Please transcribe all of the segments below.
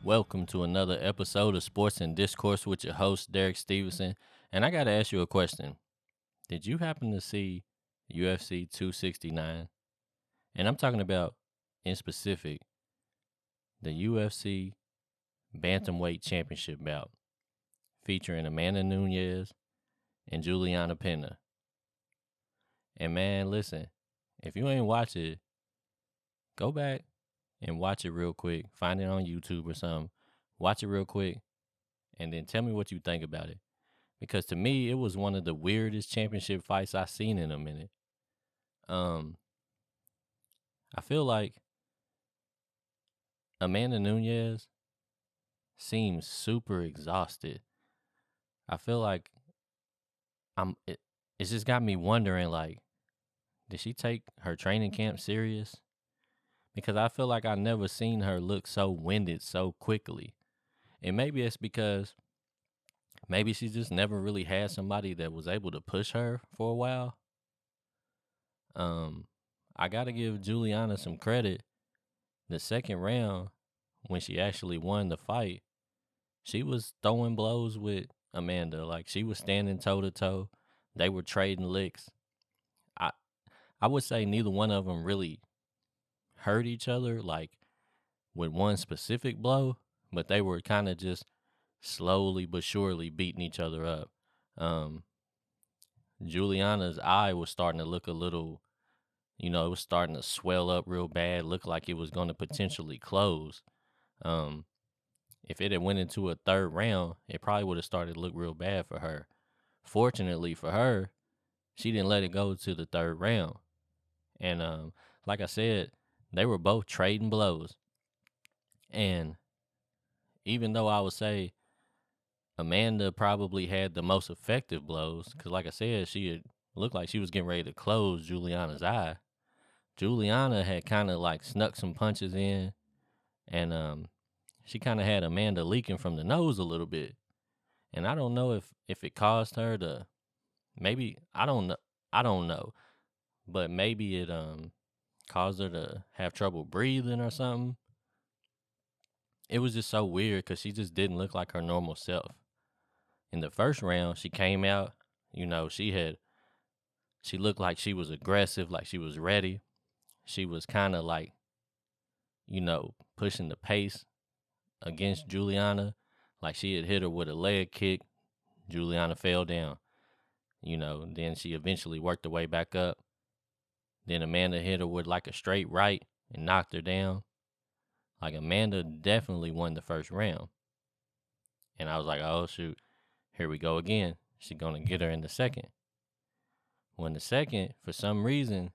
Welcome to another episode of Sports and Discourse with your host, Derek Stevenson. And I got to ask you a question. Did you happen to see UFC 269? And I'm talking about, in specific, the UFC Bantamweight Championship bout featuring Amanda Nunes and Julianna Pena. And man, listen, if you ain't watch it, go back and watch it real quick. Find it on YouTube or something. Watch it real quick and then tell me what you think about it. Because to me, it was one of the weirdest championship fights I've seen in a minute. I feel like Amanda Nunes seems super exhausted. I feel like it's just got me wondering, like, did she take her training camp serious? Because I feel like I never seen her look so winded so quickly. And maybe it's because maybe she just never really had somebody that was able to push her for a while. I gotta give Julianna some credit. The second round, when she actually won the fight, she was throwing blows with Amanda. Like, she was standing toe to toe. They were trading licks. I I would say neither one of them really hurt each other like with one specific blow, but they were kind of just slowly but surely beating each other up. Um, Juliana's eye was starting to look a little, it was starting to swell up real bad, look like it was going to potentially close. Um, if it had went into a third round, it probably would have started to look real bad for her. Fortunately for her, she didn't let it go to the third round. And like I said, they were both trading blows. And even though I would say Amanda probably had the most effective blows, because like I said, she had looked like she was getting ready to close Juliana's eye. Juliana had kind of like snuck some punches in, and she kind of had Amanda leaking from the nose a little bit. And I don't know if it caused her to, maybe I don't know, but maybe it caused her to have trouble breathing or something. It was just so weird because she just didn't look like her normal self. In the first round, she came out, she looked like she was aggressive, like she was ready. She was kind of like, pushing the pace against Juliana. Like, she had hit her with a leg kick. Juliana fell down. Then she eventually worked her way back up. Then Amanda hit her with like a straight right and knocked her down. Like, Amanda definitely won the first round. And I was like, oh, shoot, here we go again. She's going to get her in the second. When the second, for some reason,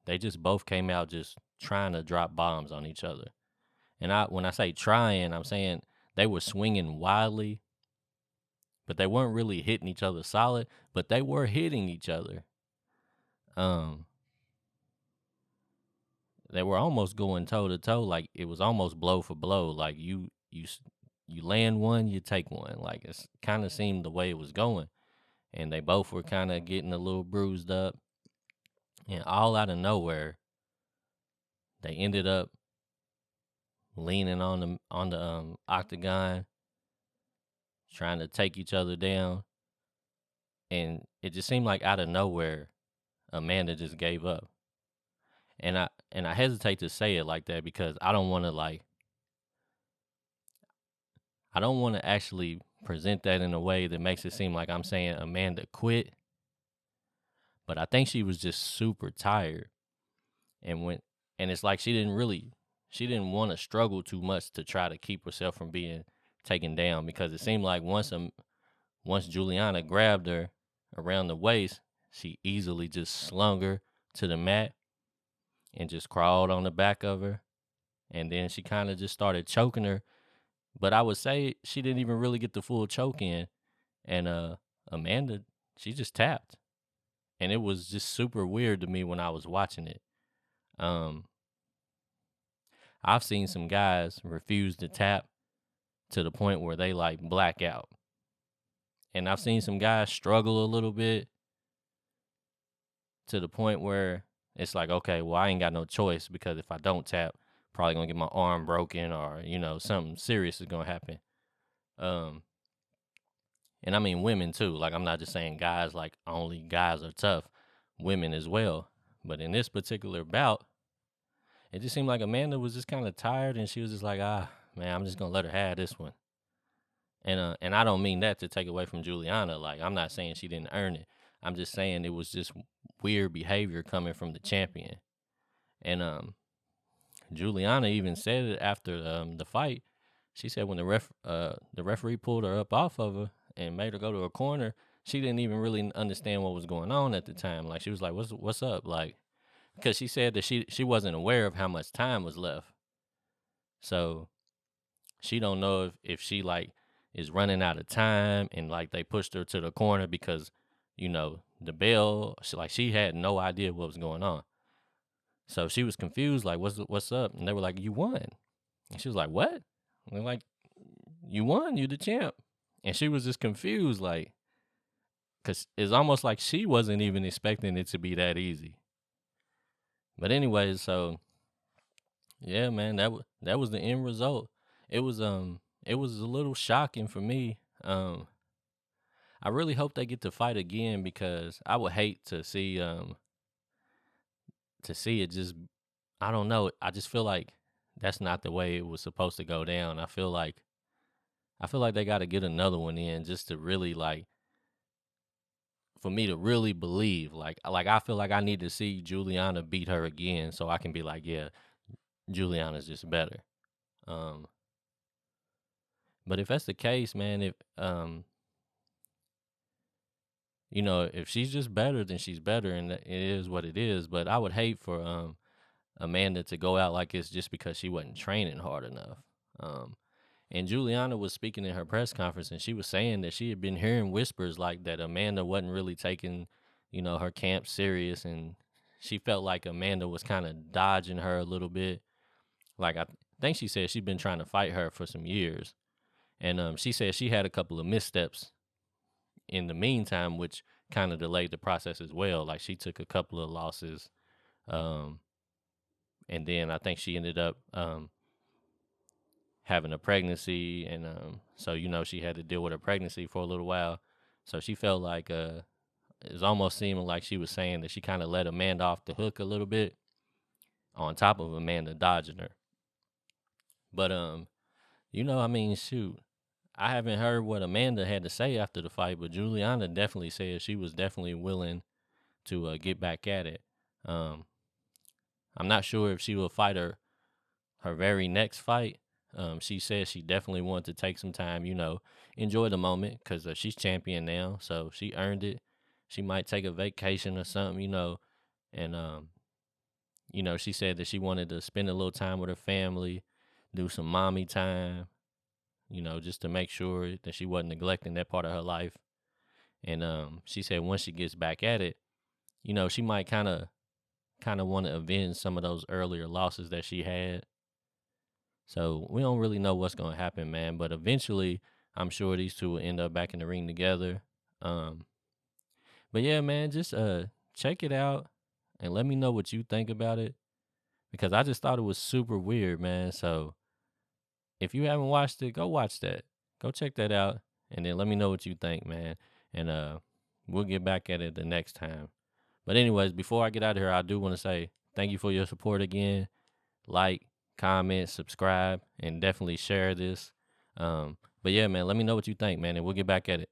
they just both came out just trying to drop bombs on each other. And when I say trying, I'm saying they were swinging wildly, but they weren't really hitting each other solid, but they were hitting each other. They were almost going toe to toe, like it was almost blow for blow. Like you land one, you take one. Like, it kind of seemed the way it was going, and they both were kind of getting a little bruised up, and all out of nowhere, they ended up leaning on the octagon, trying to take each other down, and it just seemed like out of nowhere, Amanda just gave up. And I hesitate to say it like that because I don't want to actually present that in a way that makes it seem like I'm saying Amanda quit. But I think she was just super tired, and it's like she didn't want to struggle too much to try to keep herself from being taken down, because it seemed like once Juliana grabbed her around the waist, she easily just slung her to the mat and just crawled on the back of her. And then she kind of just started choking her. But I would say she didn't even really get the full choke in. And Amanda, she just tapped. And it was just super weird to me when I was watching it. I've seen some guys refuse to tap to the point where they like black out. And I've seen some guys struggle a little bit to the point where it's like, okay, well, I ain't got no choice, because if I don't tap, probably gonna get my arm broken, or something serious is gonna happen. Um, and I mean women too. Like, I'm not just saying guys, like only guys are tough, women as well. But in this particular bout, it just seemed like Amanda was just kind of tired, and she was just like, man, I'm just gonna let her have this one. And I don't mean that to take away from Julianna. Like, I'm not saying she didn't earn it. I'm just saying it was just weird behavior coming from the champion. And Julianna even said it after the fight. She said when the referee pulled her up off of her and made her go to a corner, she didn't even really understand what was going on at the time. Like, she was like, "What's up?" Like, because she said that she wasn't aware of how much time was left. So she don't know if she like is running out of time, and like they pushed her to the corner because the bell. She had no idea what was going on. So she was confused, like, what's up? And they were like, "You won." And she was like, "What?" And they're like, "You won. You the champ." And she was just confused, like, because it's almost like she wasn't even expecting it to be that easy. But anyways, so yeah, man, that was the end result. It was a little shocking for me. I really hope they get to fight again, because I would hate to see it just, I don't know. I just feel like that's not the way it was supposed to go down. I feel like they got to get another one in, just to really, like, for me to really believe. Like I feel like I need to see Julianna beat her again, so I can be like, yeah, Julianna's just better. Um, but if that's the case, man, if she's just better, then she's better, and it is what it is. But I would hate for Amanda to go out like it's just because she wasn't training hard enough. And Julianna was speaking in her press conference, and she was saying that she had been hearing whispers like that Amanda wasn't really taking, her camp serious, and she felt like Amanda was kind of dodging her a little bit. Like, I think she said she'd been trying to fight her for some years, and she said she had a couple of missteps in the meantime, which kind of delayed the process as well. Like, she took a couple of losses, um, and then I think she ended up having a pregnancy, and so she had to deal with her pregnancy for a little while. So she felt like it was almost seeming like she was saying that she kind of let Amanda off the hook a little bit, on top of Amanda dodging her. But I mean, shoot, I haven't heard what Amanda had to say after the fight, but Julianna definitely said she was definitely willing to get back at it. Um, I'm not sure if she will fight her very next fight. She said she definitely wanted to take some time, enjoy the moment, because she's champion now, so she earned it. She might take a vacation or something, and she said that she wanted to spend a little time with her family, do some mommy time, just to make sure that she wasn't neglecting that part of her life. And she said once she gets back at it, she might kind of want to avenge some of those earlier losses that she had. So we don't really know what's going to happen, man. But eventually, I'm sure these two will end up back in the ring together. Um, but yeah, man, just check it out and let me know what you think about it, because I just thought it was super weird, man. So if you haven't watched it, go watch that. Go check that out, and then let me know what you think, man. And we'll get back at it the next time. But anyways, before I get out of here, I do want to say thank you for your support again. Like, comment, subscribe, and definitely share this. But yeah, man, let me know what you think, man, and we'll get back at it.